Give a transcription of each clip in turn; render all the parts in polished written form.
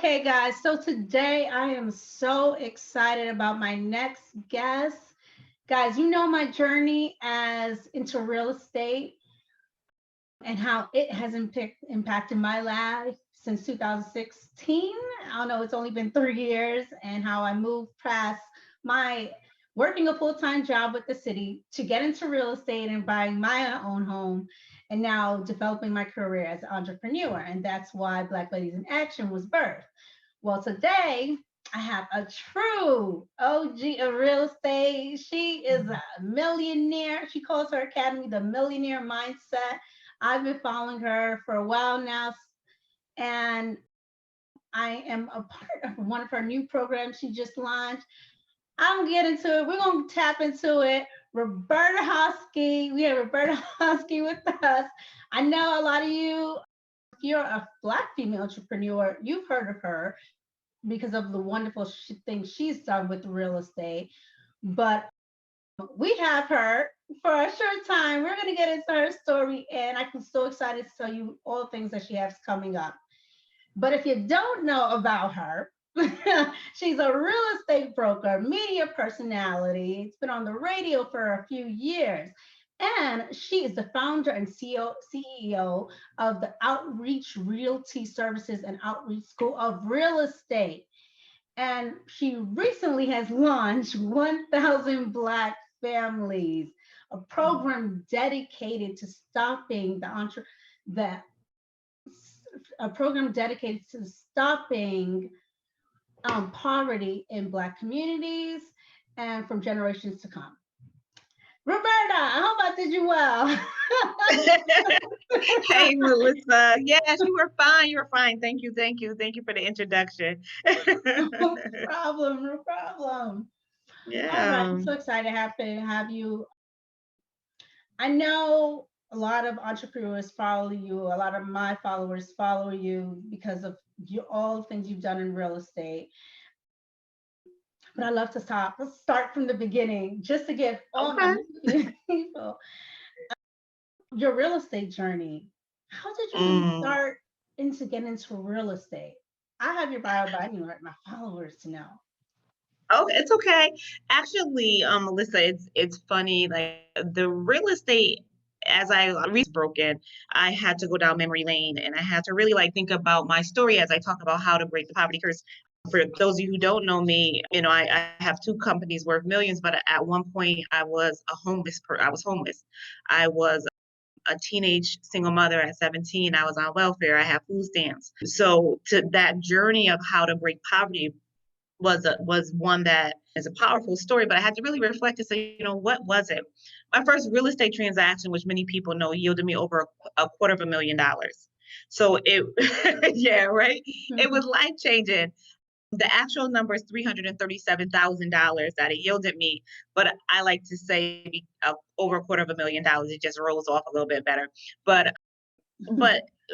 Okay, guys, so today I am so excited about my next guest. Guys, you know my journey as into real estate and how it has impacted my life since 2016. I don't know, it's only been 3 years, and how I moved past my working a full time job with the city to get into real estate and buying my own home, and now developing my career as an entrepreneur. And that's why Black Ladies in Action was birthed. Well, today I have a true OG of real estate. She is a millionaire. She calls her academy the Millionaire Mindset. I've been following her for a while now, and I am a part of one of her new programs she just launched. I'm gonna get into it. We're gonna tap into it. Roberta Hoskie. We have Roberta Hoskie with us. I know a lot of you, if you're a Black female entrepreneur, you've heard of her because of the wonderful things she's done with real estate. But we have her for a short time. We're going to get into her story, and I'm so excited to tell you all the things that she has coming up. But if you don't know about her, she's a real estate broker, media personality. It's been on the radio for a few years. And she is the founder and CEO of the Outreach Realty Services and Outreach School of Real Estate. And she recently has launched 1,000 Black Families, a program dedicated to stopping the a program dedicated to stopping poverty in Black communities and from generations to come. Roberta, I hope I did you well. Hey, Melissa. Yes, you were fine. You were fine. Thank you. Thank you. Thank you for the introduction. No problem, no problem. All right, I'm Yeah. so excited to have you. I know a lot of entrepreneurs follow you. A lot of my followers follow you because of all the things you've done in real estate. But I love to stop. Let's start from the beginning, just to give all my Okay. people your real estate journey. How did you even Mm. start into getting into real estate? I have your bio, but I need my followers to know. Oh, it's okay. Actually, Melissa, it's funny. Like the real estate, as I broken, I had to go down memory lane, and I had to really like think about my story as I talk about how to break the poverty curse. For those of you who don't know me, I have two companies worth millions, but at one point I was I was homeless. I was a teenage single mother at 17. I was on welfare. I had food stamps. So to that journey of how to break poverty was one that is a powerful story, but I had to really reflect and say, what was it? My first real estate transaction, which many people know, yielded me over a $250,000. So it, yeah, right. It was life changing. The actual number is $337,000 that it yielded me, but I like to say over $250,000. It just rolls off a little bit better. But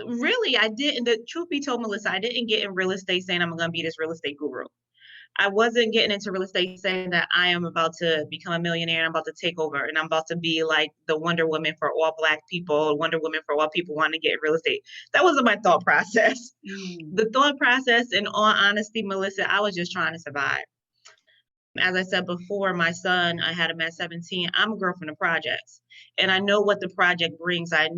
really, I didn't. The truth be told, Melissa, I didn't get in real estate saying I'm going to be this real estate guru. I wasn't getting into real estate saying that I am about to become a millionaire and I'm about to take over and I'm about to be like the Wonder Woman for all Black people, Wonder Woman for all people wanting to get in real estate. That wasn't my thought process. Mm. The thought process, in all honesty, Melissa, I was just trying to survive. As I said before, my son, I had him at 17. I'm a girl from the projects, and I know what the project brings. I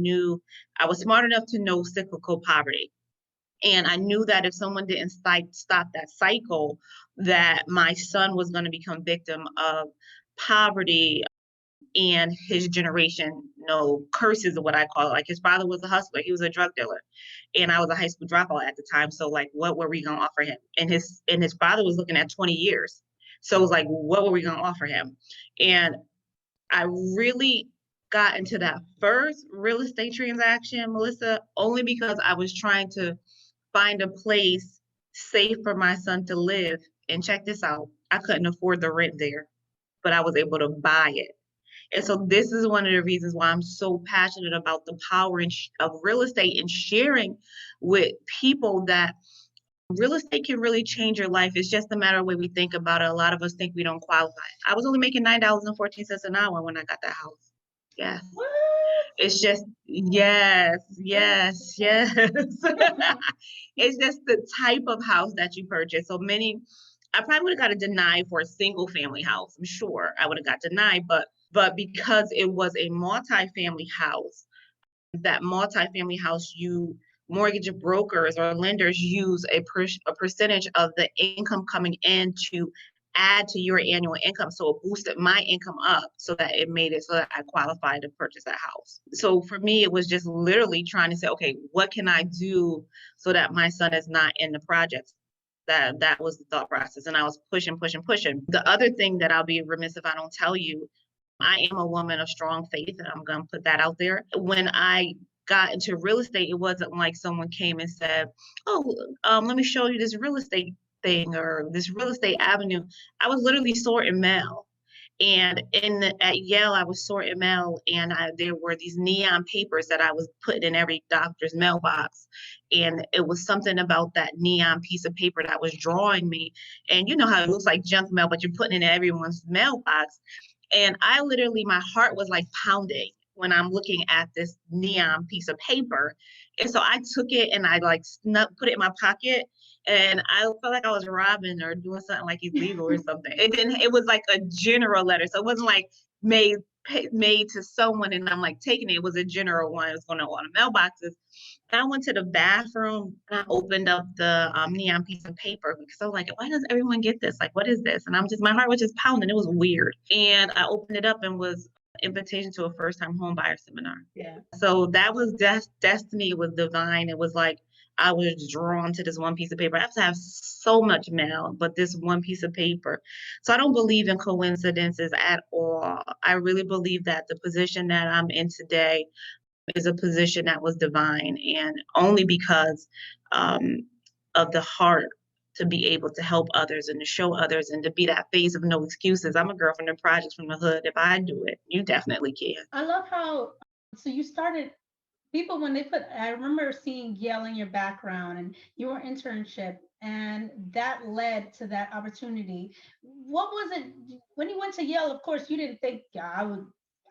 was smart enough to know cyclical poverty. And I knew that if someone didn't stop that cycle, that my son was going to become victim of poverty and his generation, curses are what I call it. Like his father was a hustler, he was a drug dealer, and I was a high school dropout at the time. So like, what were we gonna offer him? And his father was looking at 20 years. So it was like, what were we gonna offer him? And I really got into that first real estate transaction, Melissa, only because I was trying to find a place safe for my son to live. And check this out, I couldn't afford the rent there, but I was able to buy it. And so this is one of the reasons why I'm so passionate about the power of real estate and sharing with people that real estate can really change your life. It's just a matter of the way we think about it. A lot of us think we don't qualify. I was only making $9.14 an hour when I got that house. Yes. What? It's just yes, yes, yes. It's just the type of house that you purchase. So many I probably would have got a denied for a single family house. I'm sure I would have got denied, but because it was a multi-family house, that multifamily house, you mortgage brokers or lenders use a percentage of the income coming in to add to your annual income. So it boosted my income up so that it made it so that I qualified to purchase that house. So for me, it was just literally trying to say, okay, what can I do so that my son is not in the projects? That was the thought process. And I was pushing, pushing, pushing. The other thing that I'll be remiss if I don't tell you, I am a woman of strong faith, and I'm going to put that out there. When I got into real estate, it wasn't like someone came and said, "Oh, let me show you this real estate thing or this real estate avenue." I was literally sorting mail, and at Yale, I was sorting mail, and there were these neon papers that I was putting in every doctor's mailbox, and it was something about that neon piece of paper that was drawing me. And you know how it looks like junk mail, but you're putting it in everyone's mailbox. And I literally, my heart was like pounding when I'm looking at this neon piece of paper. And so I took it and I like put it in my pocket. And I felt like I was robbing or doing something like illegal or something. It didn't, it was like a general letter. So it wasn't like made made to someone and I'm like taking it. It was a general one. It was going to a lot of mailboxes. I went to the bathroom and I opened up the neon piece of paper because I was like, why does everyone get this? Like, what is this? And my heart was just pounding. It was weird. And I opened it up and was invitation to a first time home buyer seminar. Yeah. So that was destiny, was divine. It was like I was drawn to this one piece of paper. I have to have so much mail, but this one piece of paper. So I don't believe in coincidences at all. I really believe that the position that I'm in today is a position that was divine, and only because um, of the heart to be able to help others and to show others and to be that face of no excuses. I'm a girl from the projects from the hood. If I do it, you definitely can. I love how, so you started, people when they put, I remember seeing Yale in your background and your internship, and that led to that opportunity. What was it when you went to Yale? Of course, you didn't think, yeah,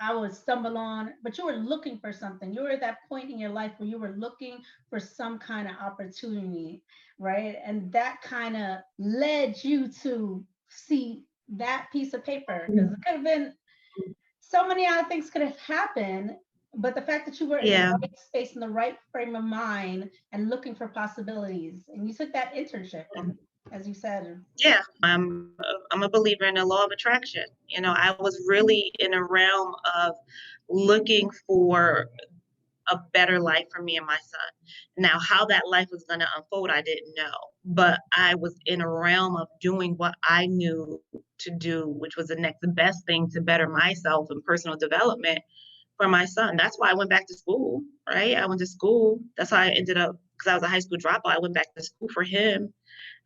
I would stumble on, but you were looking for something. You were at that point in your life where you were looking for some kind of opportunity, right? And that kind of led you to see that piece of paper, because it could have been so many other things could have happened, but the fact that you were in the Yeah, right space, in the right frame of mind, and looking for possibilities, and you took that internship, and as you said, yeah. I'm a believer in the law of attraction. You know, I was really in a realm of looking for a better life for me and my son. Now, how that life was going to unfold, I didn't know, but I was in a realm of doing what I knew to do, which was the next best thing to better myself and personal development for my son. That's why I went back to school, right? I went to school. That's how I ended up, because I was a high school dropout. I went back to school for him.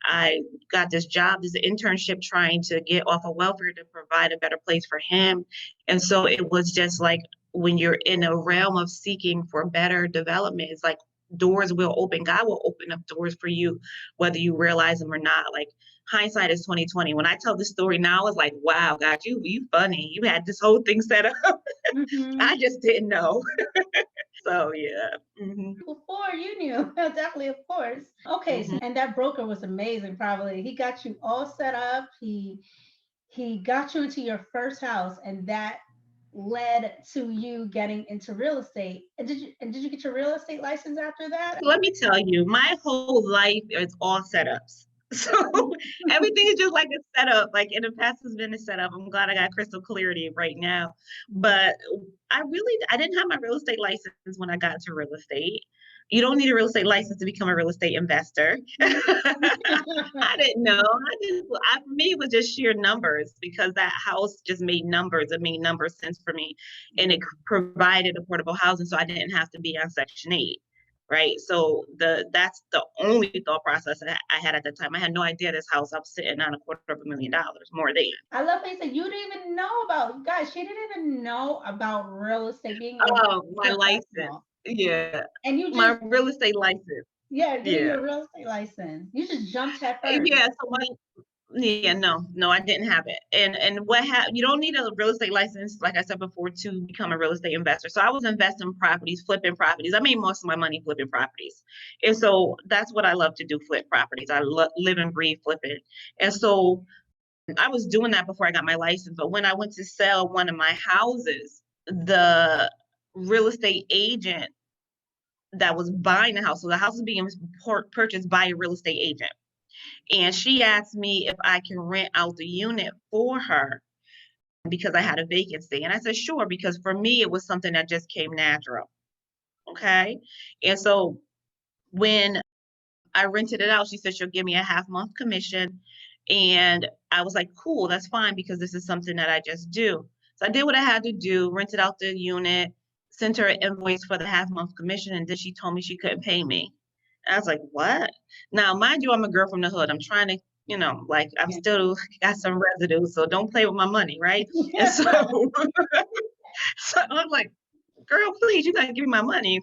I got this job, this internship, trying to get off of welfare to provide a better place for him. And so it was just like when you're in a realm of seeking for better development, it's like doors will open. God will open up doors for you, whether you realize them or not. Like hindsight is 2020. When I tell the story now, it's like, wow, God, you funny. You had this whole thing set up. mhm, I just didn't know. So yeah. Hmm. before you knew, definitely, of course. Okay, so Hmm. and that broker was amazing. Probably he got you all set up. He got you into your first house, and that led to you getting into real estate. And did you get your real estate license after that? Let me tell you, my whole life is all setups. So everything is just like a setup. Like in the past has been a setup. I'm glad I got crystal clarity right now. But I didn't have my real estate license when I got into real estate. You don't need a real estate license to become a real estate investor. I didn't know. For me, it was just sheer numbers because that house just made numbers. It made number sense for me, and it provided affordable housing, so I didn't have to be on Section 8. Right. So that's the only thought process I had at the time. I had no idea this house I was sitting on $250,000 more than. I love that you said you didn't even know about, guys, she didn't even know about real estate, being a Oh, my license. professional. Yeah. And you My just, real estate license. yeah, getting Yeah. your real estate license. You just jumped head first. Yeah. So Yeah, no, I didn't have it. And you don't need a real estate license, like I said before, to become a real estate investor. So I was investing properties, flipping properties. I made most of my money flipping properties. And so that's what I love to do, flip properties. I live and breathe flipping. And so I was doing that before I got my license. But when I went to sell one of my houses, the real estate agent that was buying the house, so the house is being purchased by a real estate agent. And she asked me if I can rent out the unit for her because I had a vacancy. And I said, sure, because for me, it was something that just came natural. Okay. And so when I rented it out, she said she'll give me a half month commission. And I was like, cool, that's fine because this is something that I just do. So I did what I had to do, rented out the unit, sent her an invoice for the half month commission, and then she told me she couldn't pay me. I was like, what? Now, mind you, I'm a girl from the hood. I'm trying to, like I'm Yeah. still got some residue, so don't play with my money, right? And so, so I'm like, girl, please, you gotta give me my money.